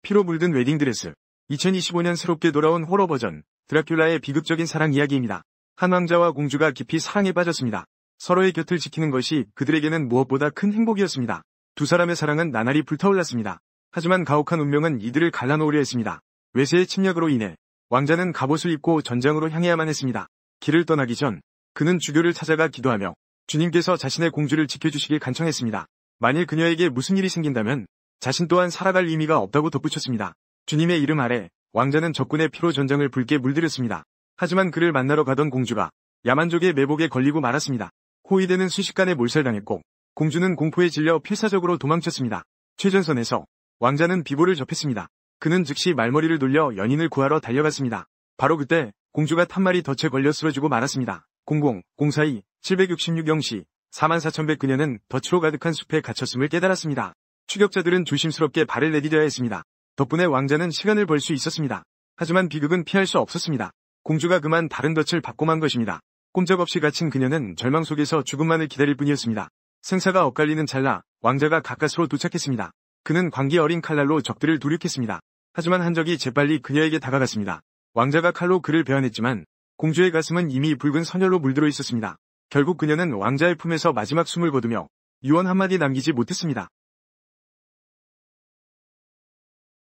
피로 물든 웨딩드레스. 2025년 새롭게 돌아온 호러 버전, 드라큘라의 비극적인 사랑 이야기입니다. 한 왕자와 공주가 깊이 사랑에 빠졌습니다. 서로의 곁을 지키는 것이 그들에게는 무엇보다 큰 행복이었습니다. 두 사람의 사랑은 나날이 불타올랐습니다. 하지만 가혹한 운명은 이들을 갈라놓으려 했습니다. 외세의 침략으로 인해 왕자는 갑옷을 입고 전장으로 향해야만 했습니다. 길을 떠나기 전 그는 주교를 찾아가 기도하며 주님께서 자신의 공주를 지켜주시길 간청했습니다. 만일 그녀에게 무슨 일이 생긴다면 자신 또한 살아갈 의미가 없다고 덧붙였습니다. 주님의 이름 아래 왕자는 적군의 피로 전장을 붉게 물들였습니다. 하지만 그를 만나러 가던 공주가 야만족의 매복에 걸리고 말았습니다. 호위대는 순식간에 몰살당했고 공주는 공포에 질려 필사적으로 도망쳤습니다. 최전선에서 왕자는 비보를 접했습니다. 그는 즉시 말머리를 돌려 연인을 구하러 달려갔습니다. 바로 그때 공주가 탄말이 덫에 걸려 쓰러지고 말았습니다. 00-042 766-0시 44,100 그녀는 덫으로 가득한 숲에 갇혔음을 깨달았습니다. 추격자들은 조심스럽게 발을 내디뎌야 했습니다. 덕분에 왕자는 시간을 벌 수 있었습니다. 하지만 비극은 피할 수 없었습니다. 공주가 그만 다른 덫을 받고 만 것입니다. 꼼짝없이 갇힌 그녀는 절망 속에서 죽음만을 기다릴 뿐이었습니다. 생사가 엇갈리는 찰나 왕자가 가까스로 도착했습니다. 그는 광기 어린 칼날로 적들을 도륙했습니다. 하지만 한 적이 재빨리 그녀에게 다가갔습니다. 왕자가 칼로 그를 베어냈지만 공주의 가슴은 이미 붉은 선혈로 물들어 있었습니다. 결국 그녀는 왕자의 품에서 마지막 숨을 거두며 유언 한마디 남기지 못했습니다.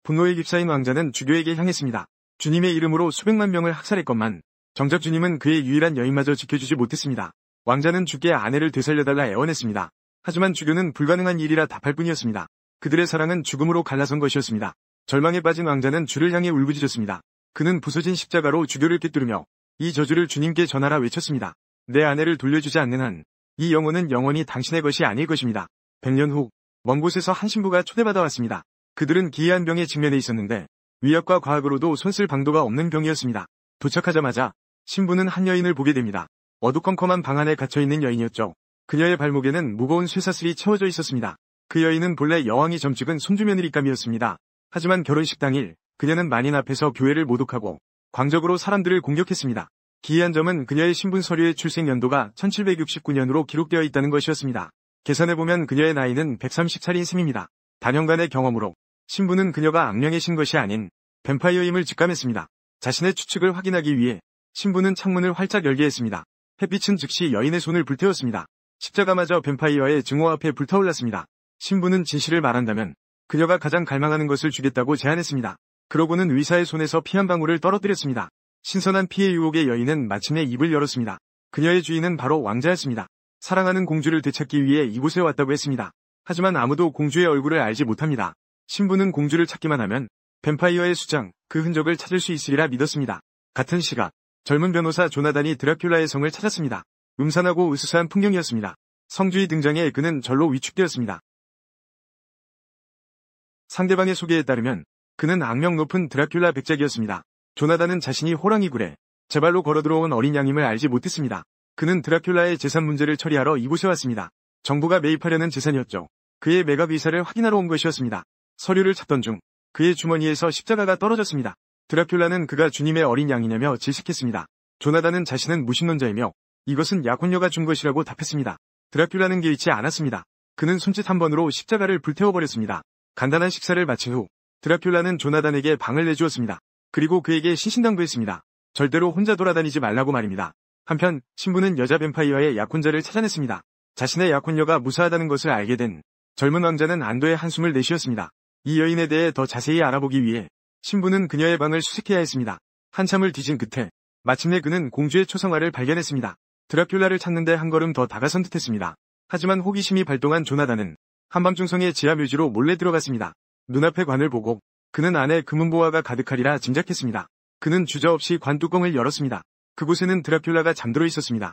분노에 휩싸인 왕자는 주교에게 향했습니다. 주님의 이름으로 수백만 명을 학살했건만 정작 주님은 그의 유일한 여인마저 지켜주지 못했습니다. 왕자는 주께 아내를 되살려달라 애원했습니다. 하지만 주교는 불가능한 일이라 답할 뿐이었습니다. 그들의 사랑은 죽음으로 갈라선 것이었습니다. 절망에 빠진 왕자는 주를 향해 울부짖었습니다. 그는 부서진 십자가로 주교를 꿰뚫으며 이 저주를 주님께 전하라 외쳤습니다. 내 아내를 돌려주지 않는 한 이 영혼은 영원히 당신의 것이 아닐 것입니다. 100년 후 먼 곳에서 한 신부가 초대받아 왔습니다. 그들은 기이한 병에 직면해 있었는데 의학과 과학으로도 손쓸 방도가 없는 병이었습니다. 도착하자마자 신부는 한 여인을 보게 됩니다. 어두컴컴한 방 안에 갇혀있는 여인이었죠. 그녀의 발목에는 무거운 쇠사슬이 채워져 있었습니다. 그 여인은 본래 여왕이 점찍은 손주며느리감이었습니다. 하지만 결혼식 당일 그녀는 만인 앞에서 교회를 모독하고 광적으로 사람들을 공격했습니다. 기이한 점은 그녀의 신분 서류의 출생 연도가 1769년으로 기록되어 있다는 것이었습니다. 계산해보면 그녀의 나이는 130살인 셈입니다. 단연간의 경험으로 신부는 그녀가 악령의 신 것이 아닌 뱀파이어임을 직감했습니다. 자신의 추측을 확인하기 위해 신부는 창문을 활짝 열게 했습니다. 햇빛은 즉시 여인의 손을 불태웠습니다. 십자가마저 뱀파이어의 증오 앞에 불타올랐습니다. 신부는 진실을 말한다면 그녀가 가장 갈망하는 것을 주겠다고 제안했습니다. 그러고는 의사의 손에서 피 한 방울을 떨어뜨렸습니다. 신선한 피의 유혹에 여인은 마침내 입을 열었습니다. 그녀의 주인은 바로 왕자였습니다. 사랑하는 공주를 되찾기 위해 이곳에 왔다고 했습니다. 하지만 아무도 공주의 얼굴을 알지 못합니다. 신부는 공주를 찾기만 하면 뱀파이어의 수장, 그 흔적을 찾을 수 있으리라 믿었습니다. 같은 시각 젊은 변호사 조나단이 드라큘라의 성을 찾았습니다. 음산하고 으스스한 풍경이었습니다. 성주의 등장에 그는 절로 위축되었습니다. 상대방의 소개에 따르면 그는 악명 높은 드라큘라 백작이었습니다. 조나단은 자신이 호랑이 굴에 제 발로 걸어들어온 어린 양임을 알지 못했습니다. 그는 드라큘라의 재산 문제를 처리하러 이곳에 왔습니다. 정부가 매입하려는 재산이었죠. 그의 매각 의사를 확인하러 온 것이었습니다. 서류를 찾던 중 그의 주머니에서 십자가가 떨어졌습니다. 드라큘라는 그가 주님의 어린 양이냐며 질식했습니다. 조나단은 자신은 무신론자이며 이것은 약혼녀가 준 것이라고 답했습니다. 드라큘라는 개의치 않았습니다. 그는 손짓 한 번으로 십자가를 불태워버렸습니다. 간단한 식사를 마친 후 드라큘라는 조나단에게 방을 내주었습니다. 그리고 그에게 신신당부했습니다. 절대로 혼자 돌아다니지 말라고 말입니다. 한편 신부는 여자 뱀파이어의 약혼자를 찾아냈습니다. 자신의 약혼녀가 무사하다는 것을 알게 된 젊은 왕자는 안도의 한숨을 내쉬었습니다. 이 여인에 대해 더 자세히 알아보기 위해 신부는 그녀의 방을 수색해야 했습니다. 한참을 뒤진 끝에 마침내 그는 공주의 초상화를 발견했습니다. 드라큘라를 찾는데 한 걸음 더 다가선 듯했습니다. 하지만 호기심이 발동한 조나단은 한밤중 성의 지하묘지로 몰래 들어갔습니다. 눈앞의 관을 보고 그는 안에 금은보화가 가득하리라 짐작했습니다. 그는 주저없이 관 뚜껑을 열었습니다. 그곳에는 드라큘라가 잠들어 있었습니다.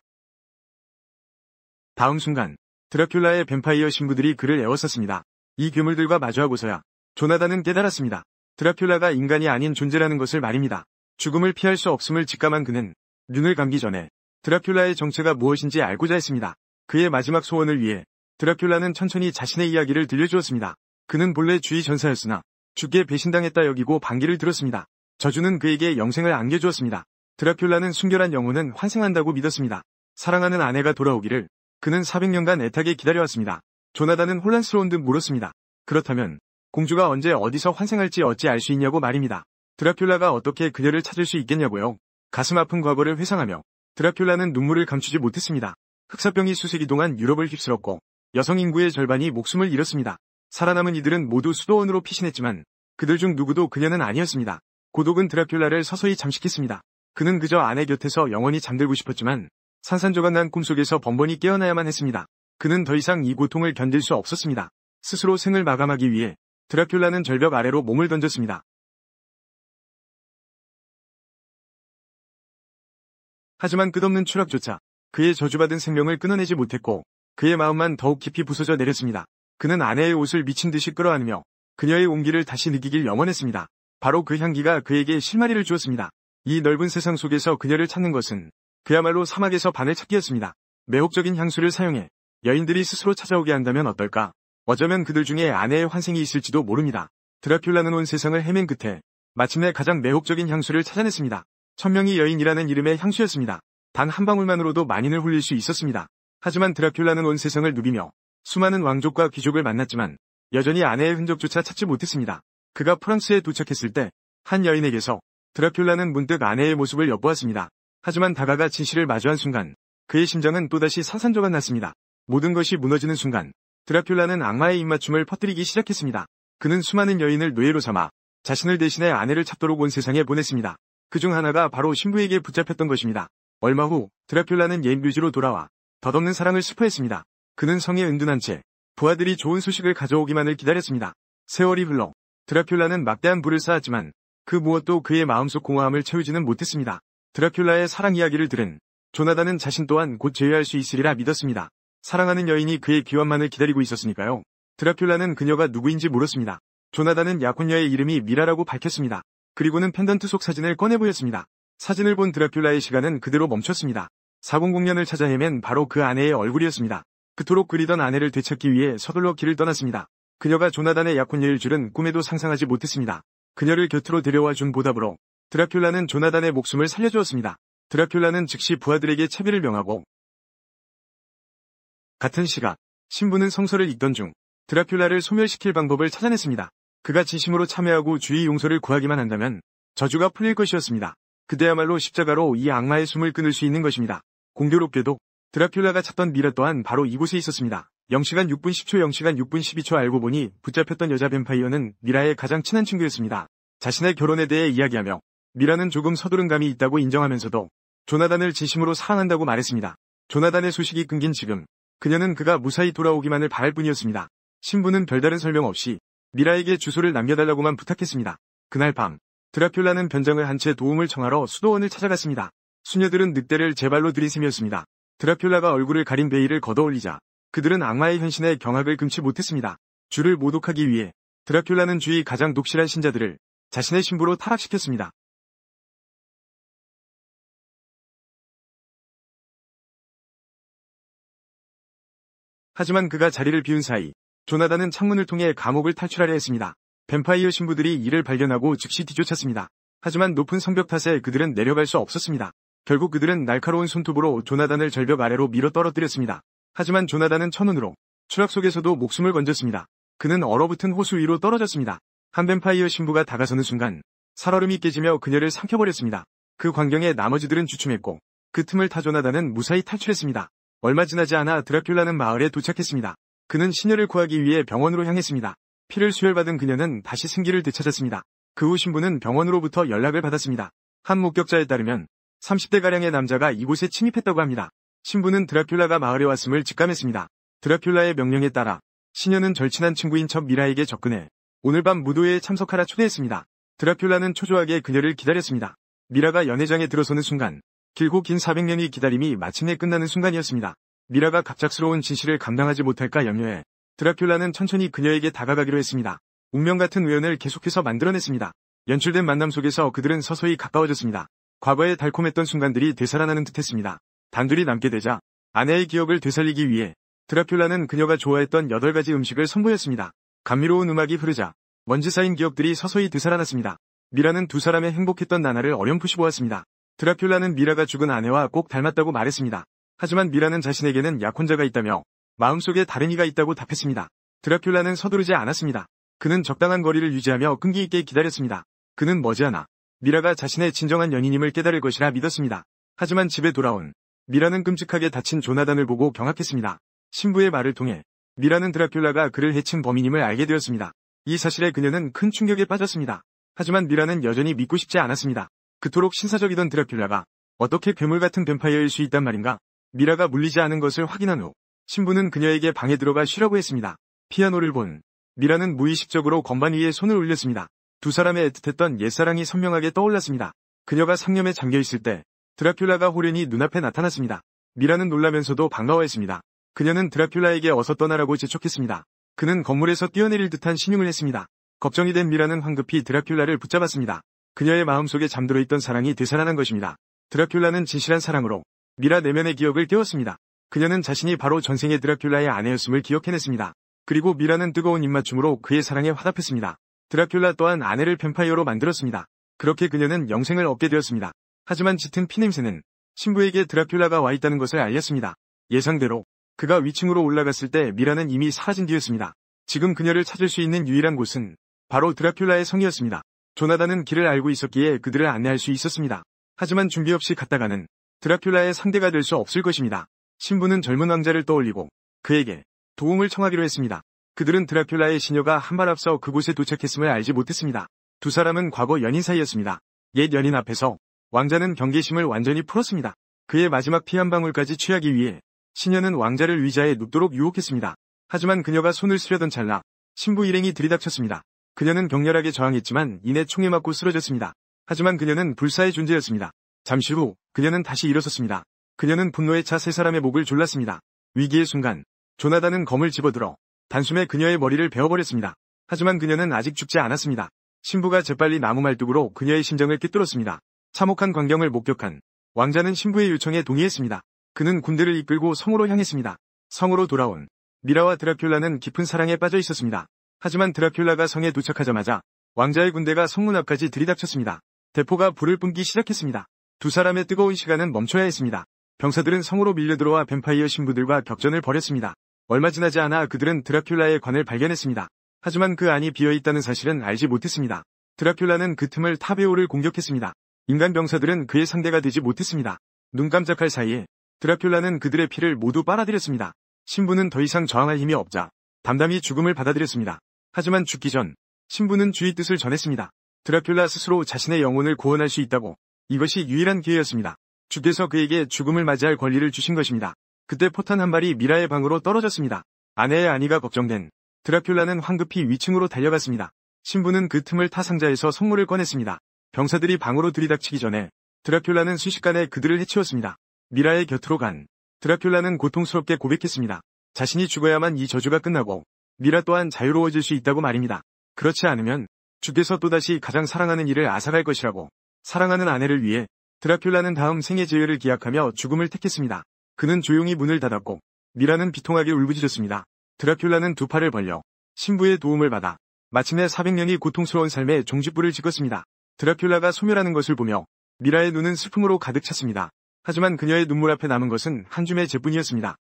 다음 순간 드라큘라의 뱀파이어 신부들이 그를 에워쌌습니다. 이 괴물들과 마주하고서야 조나단은 깨달았습니다. 드라큘라가 인간이 아닌 존재라는 것을 말입니다. 죽음을 피할 수 없음을 직감한 그는 눈을 감기 전에 드라큘라의 정체가 무엇인지 알고자 했습니다. 그의 마지막 소원을 위해 드라큘라는 천천히 자신의 이야기를 들려주었습니다. 그는 본래 주의 전사였으나 주께 배신당했다 여기고 반기를 들었습니다. 저주는 그에게 영생을 안겨주었습니다. 드라큘라는 순결한 영혼은 환생한다고 믿었습니다. 사랑하는 아내가 돌아오기를 그는 400년간 애타게 기다려왔습니다. 조나단은 혼란스러운 듯 물었습니다. 그렇다면 공주가 언제 어디서 환생할지 어찌 알 수 있냐고 말입니다. 드라큘라가 어떻게 그녀를 찾을 수 있겠냐고요. 가슴 아픈 과거를 회상하며 드라큘라는 눈물을 감추지 못했습니다. 흑사병이 수세기 동안 유럽을 휩쓸었고 여성 인구의 절반이 목숨을 잃었습니다. 살아남은 이들은 모두 수도원으로 피신했지만 그들 중 누구도 그녀는 아니었습니다. 고독은 드라큘라를 서서히 잠식했습니다. 그는 그저 아내 곁에서 영원히 잠들고 싶었지만 산산조각난 꿈속에서 번번이 깨어나야만 했습니다. 그는 더 이상 이 고통을 견딜 수 없었습니다. 스스로 생을 마감하기 위해 드라큘라는 절벽 아래로 몸을 던졌습니다. 하지만 끝없는 추락조차 그의 저주받은 생명을 끊어내지 못했고 그의 마음만 더욱 깊이 부서져 내렸습니다. 그는 아내의 옷을 미친 듯이 끌어안으며 그녀의 온기를 다시 느끼길 염원했습니다. 바로 그 향기가 그에게 실마리를 주었습니다. 이 넓은 세상 속에서 그녀를 찾는 것은 그야말로 사막에서 바늘 찾기였습니다. 매혹적인 향수를 사용해 여인들이 스스로 찾아오게 한다면 어떨까? 어쩌면 그들 중에 아내의 환생이 있을지도 모릅니다. 드라큘라는 온 세상을 헤맨 끝에 마침내 가장 매혹적인 향수를 찾아냈습니다. 천명의 여인이라는 이름의 향수였습니다. 단 한 방울만으로도 만인을 홀릴 수 있었습니다. 하지만 드라큘라는 온 세상을 누비며 수많은 왕족과 귀족을 만났지만 여전히 아내의 흔적조차 찾지 못했습니다. 그가 프랑스에 도착했을 때 한 여인에게서 드라큘라는 문득 아내의 모습을 엿보았습니다. 하지만 다가가 진실을 마주한 순간 그의 심장은 또다시 산산조각 났습니다. 모든 것이 무너지는 순간 드라큘라는 악마의 입맞춤을 퍼뜨리기 시작했습니다. 그는 수많은 여인을 노예로 삼아 자신을 대신해 아내를 찾도록 온 세상에 보냈습니다. 그중 하나가 바로 신부에게 붙잡혔던 것입니다. 얼마 후 드라큘라는 옛 묘지로 돌아와 덧없는 사랑을 스포했습니다. 그는 성에 은둔한 채 부하들이 좋은 소식을 가져오기만을 기다렸습니다. 세월이 흘러 드라큘라는 막대한 부를 쌓았지만 그 무엇도 그의 마음속 공허함을 채우지는 못했습니다. 드라큘라의 사랑 이야기를 들은 조나단은 자신 또한 곧 제외할 수 있으리라 믿었습니다. 사랑하는 여인이 그의 귀환만을 기다리고 있었으니까요. 드라큘라는 그녀가 누구인지 물었습니다. 조나단은 약혼녀의 이름이 미라라고 밝혔습니다. 그리고는 펜던트 속 사진을 꺼내 보였습니다. 사진을 본 드라큘라의 시간은 그대로 멈췄습니다. 400년을 찾아 헤맨 바로 그 아내의 얼굴이었습니다. 그토록 그리던 아내를 되찾기 위해 서둘러 길을 떠났습니다. 그녀가 조나단의 약혼녀일 줄은 꿈에도 상상하지 못했습니다. 그녀를 곁으로 데려와 준 보답으로 드라큘라는 조나단의 목숨을 살려주었습니다. 드라큘라는 즉시 부하들에게 채비를 명하고 같은 시각 신부는 성서를 읽던 중 드라큘라를 소멸시킬 방법을 찾아냈습니다. 그가 진심으로 참여하고 주의 용서를 구하기만 한다면 저주가 풀릴 것이었습니다. 그대야말로 십자가로 이 악마의 숨을 끊을 수 있는 것입니다. 공교롭게도 드라큘라가 찾던 미라 또한 바로 이곳에 있었습니다. 0시간 6분 10초 0시간 6분 12초 알고 보니 붙잡혔던 여자 뱀파이어는 미라의 가장 친한 친구였습니다. 자신의 결혼에 대해 이야기하며 미라는 조금 서두른 감이 있다고 인정하면서도 조나단을 진심으로 사랑한다고 말했습니다. 조나단의 소식이 끊긴 지금 그녀는 그가 무사히 돌아오기만을 바랄 뿐이었습니다. 신부는 별다른 설명 없이 미라에게 주소를 남겨달라고만 부탁했습니다. 그날 밤 드라큘라는 변장을 한 채 도움을 청하러 수도원을 찾아갔습니다. 수녀들은 늑대를 제 발로 들이샘이었습니다. 드라큘라가 얼굴을 가린 베일을 걷어올리자 그들은 악마의 현신에 경악을 금치 못했습니다. 주를 모독하기 위해 드라큘라는 주의 가장 독실한 신자들을 자신의 신부로 타락시켰습니다. 하지만 그가 자리를 비운 사이 조나단은 창문을 통해 감옥을 탈출하려 했습니다. 뱀파이어 신부들이 이를 발견하고 즉시 뒤쫓았습니다. 하지만 높은 성벽 탓에 그들은 내려갈 수 없었습니다. 결국 그들은 날카로운 손톱으로 조나단을 절벽 아래로 밀어 떨어뜨렸습니다. 하지만 조나단은 천운으로 추락 속에서도 목숨을 건졌습니다. 그는 얼어붙은 호수 위로 떨어졌습니다. 한 뱀파이어 신부가 다가서는 순간 살얼음이 깨지며 그녀를 삼켜버렸습니다. 그 광경에 나머지들은 주춤했고 그 틈을 타 조나단은 무사히 탈출했습니다. 얼마 지나지 않아 드라큘라는 마을에 도착했습니다. 그는 시녀를 구하기 위해 병원으로 향했습니다. 피를 수혈받은 그녀는 다시 생기를 되찾았습니다. 그 후 신부는 병원으로부터 연락을 받았습니다. 한 목격자에 따르면 30대가량의 남자가 이곳에 침입했다고 합니다. 신부는 드라큘라가 마을에 왔음을 직감했습니다. 드라큘라의 명령에 따라 시녀는 절친한 친구인 척 미라에게 접근해 오늘 밤 무도회에 참석하라 초대했습니다. 드라큘라는 초조하게 그녀를 기다렸습니다. 미라가 연회장에 들어서는 순간 길고 긴 400년의 기다림이 마침내 끝나는 순간이었습니다. 미라가 갑작스러운 진실을 감당하지 못할까 염려해 드라큘라는 천천히 그녀에게 다가가기로 했습니다. 운명 같은 우연을 계속해서 만들어냈습니다. 연출된 만남 속에서 그들은 서서히 가까워졌습니다. 과거의 달콤했던 순간들이 되살아나는 듯했습니다. 단둘이 남게 되자 아내의 기억을 되살리기 위해 드라큘라는 그녀가 좋아했던 8가지 음식을 선보였습니다. 감미로운 음악이 흐르자 먼지 쌓인 기억들이 서서히 되살아났습니다. 미라는 두 사람의 행복했던 나날을 어렴풋이 보았습니다. 드라큘라는 미라가 죽은 아내와 꼭 닮았다고 말했습니다. 하지만 미라는 자신에게는 약혼자가 있다며 마음속에 다른 이가 있다고 답했습니다. 드라큘라는 서두르지 않았습니다. 그는 적당한 거리를 유지하며 끈기 있게 기다렸습니다. 그는 머지않아 미라가 자신의 진정한 연인임을 깨달을 것이라 믿었습니다. 하지만 집에 돌아온 미라는 끔찍하게 다친 조나단을 보고 경악했습니다. 신부의 말을 통해 미라는 드라큘라가 그를 해친 범인임을 알게 되었습니다. 이 사실에 그녀는 큰 충격에 빠졌습니다. 하지만 미라는 여전히 믿고 싶지 않았습니다. 그토록 신사적이던 드라큘라가 어떻게 괴물 같은 뱀파이어일 수 있단 말인가? 미라가 물리지 않은 것을 확인한 후 신부는 그녀에게 방에 들어가 쉬라고 했습니다. 피아노를 본 미라는 무의식적으로 건반 위에 손을 올렸습니다. 두 사람의 애틋했던 옛사랑이 선명하게 떠올랐습니다. 그녀가 상념에 잠겨있을 때 드라큘라가 호련히 눈앞에 나타났습니다. 미라는 놀라면서도 반가워했습니다. 그녀는 드라큘라에게 어서 떠나라고 재촉했습니다. 그는 건물에서 뛰어내릴 듯한 신용을 했습니다. 걱정이 된 미라는 황급히 드라큘라를 붙잡았습니다. 그녀의 마음속에 잠들어 있던 사랑이 되살아난 것입니다. 드라큘라는 진실한 사랑으로 미라 내면의 기억을 깨웠습니다. 그녀는 자신이 바로 전생의 드라큘라의 아내였음을 기억해냈습니다. 그리고 미라는 뜨거운 입맞춤으로 그의 사랑에 화답했습니다. 드라큘라 또한 아내를 뱀파이어로 만들었습니다. 그렇게 그녀는 영생을 얻게 되었습니다. 하지만 짙은 피냄새는 신부에게 드라큘라가 와 있다는 것을 알렸습니다. 예상대로 그가 위층으로 올라갔을 때 미라는 이미 사라진 뒤였습니다. 지금 그녀를 찾을 수 있는 유일한 곳은 바로 드라큘라의 성이었습니다. 조나단은 길을 알고 있었기에 그들을 안내할 수 있었습니다. 하지만 준비 없이 갔다가는 드라큘라의 상대가 될 수 없을 것입니다. 신부는 젊은 왕자를 떠올리고 그에게 도움을 청하기로 했습니다. 그들은 드라큘라의 시녀가 한 발 앞서 그곳에 도착했음을 알지 못했습니다. 두 사람은 과거 연인 사이였습니다. 옛 연인 앞에서 왕자는 경계심을 완전히 풀었습니다. 그의 마지막 피 한 방울까지 취하기 위해 시녀는 왕자를 위자에 눕도록 유혹했습니다. 하지만 그녀가 손을 쓰려던 찰나 신부 일행이 들이닥쳤습니다. 그녀는 격렬하게 저항했지만 이내 총에 맞고 쓰러졌습니다. 하지만 그녀는 불사의 존재였습니다. 잠시 후 그녀는 다시 일어섰습니다. 그녀는 분노에 차 세 사람의 목을 졸랐습니다. 위기의 순간 조나단은 검을 집어들어 단숨에 그녀의 머리를 베어버렸습니다. 하지만 그녀는 아직 죽지 않았습니다. 신부가 재빨리 나무 말뚝으로 그녀의 심장을 꿰뚫었습니다. 참혹한 광경을 목격한 왕자는 신부의 요청에 동의했습니다. 그는 군대를 이끌고 성으로 향했습니다. 성으로 돌아온 미라와 드라큘라는 깊은 사랑에 빠져 있었습니다. 하지만 드라큘라가 성에 도착하자마자 왕자의 군대가 성문 앞까지 들이닥쳤습니다. 대포가 불을 뿜기 시작했습니다. 두 사람의 뜨거운 시간은 멈춰야 했습니다. 병사들은 성으로 밀려들어와 뱀파이어 신부들과 격전을 벌였습니다. 얼마 지나지 않아 그들은 드라큘라의 관을 발견했습니다. 하지만 그 안이 비어있다는 사실은 알지 못했습니다. 드라큘라는 그 틈을 타베오를 공격했습니다. 인간 병사들은 그의 상대가 되지 못했습니다. 눈 깜짝할 사이에 드라큘라는 그들의 피를 모두 빨아들였습니다. 신부는 더 이상 저항할 힘이 없자 담담히 죽음을 받아들였습니다. 하지만 죽기 전 신부는 주의 뜻을 전했습니다. 드라큘라 스스로 자신의 영혼을 구원할 수 있다고. 이것이 유일한 기회였습니다. 주께서 그에게 죽음을 맞이할 권리를 주신 것입니다. 그때 포탄 한 발이 미라의 방으로 떨어졌습니다. 아내의 안위가 걱정된 드라큘라는 황급히 위층으로 달려갔습니다. 신부는 그 틈을 타 상자에서 성물을 꺼냈습니다. 병사들이 방으로 들이닥치기 전에 드라큘라는 순식간에 그들을 해치웠습니다. 미라의 곁으로 간 드라큘라는 고통스럽게 고백했습니다. 자신이 죽어야만 이 저주가 끝나고 미라 또한 자유로워질 수 있다고 말입니다. 그렇지 않으면 주께서 또다시 가장 사랑하는 이를 앗아갈 것이라고. 사랑하는 아내를 위해 드라큘라는 다음 생의 제외를 기약하며 죽음을 택했습니다. 그는 조용히 문을 닫았고 미라는 비통하게 울부짖었습니다. 드라큘라는 두 팔을 벌려 신부의 도움을 받아 마침내 400년이 고통스러운 삶에 종짓부를 찍었습니다. 드라큘라가 소멸하는 것을 보며 미라의 눈은 슬픔으로 가득 찼습니다. 하지만 그녀의 눈물 앞에 남은 것은 한 줌의 재뿐이었습니다.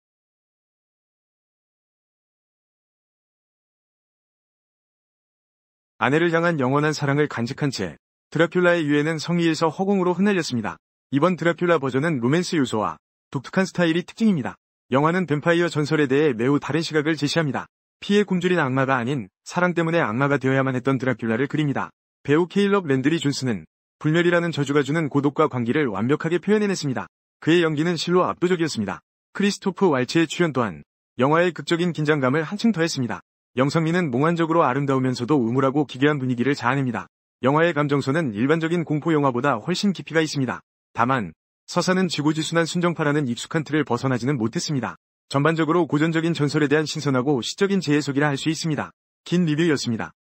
아내를 향한 영원한 사랑을 간직한 채 드라큘라의 유해는 성 위에서 허공으로 흩날렸습니다. 이번 드라큘라 버전은 로맨스 요소와 독특한 스타일이 특징입니다. 영화는 뱀파이어 전설에 대해 매우 다른 시각을 제시합니다. 피에 굶주린 악마가 아닌 사랑 때문에 악마가 되어야만 했던 드라큘라를 그립니다. 배우 케일럽 랜드리 존스는 불멸이라는 저주가 주는 고독과 광기를 완벽하게 표현해냈습니다. 그의 연기는 실로 압도적이었습니다. 크리스토프 왈츠의 출연 또한 영화의 극적인 긴장감을 한층 더했습니다. 영상미는 몽환적으로 아름다우면서도 음울하고 기괴한 분위기를 자아냅니다. 영화의 감정선은 일반적인 공포 영화보다 훨씬 깊이가 있습니다. 다만 서사는 지고지순한 순정파라는 익숙한 틀을 벗어나지는 못했습니다. 전반적으로 고전적인 전설에 대한 신선하고 시적인 재해석이라 할 수 있습니다. 긴 리뷰였습니다.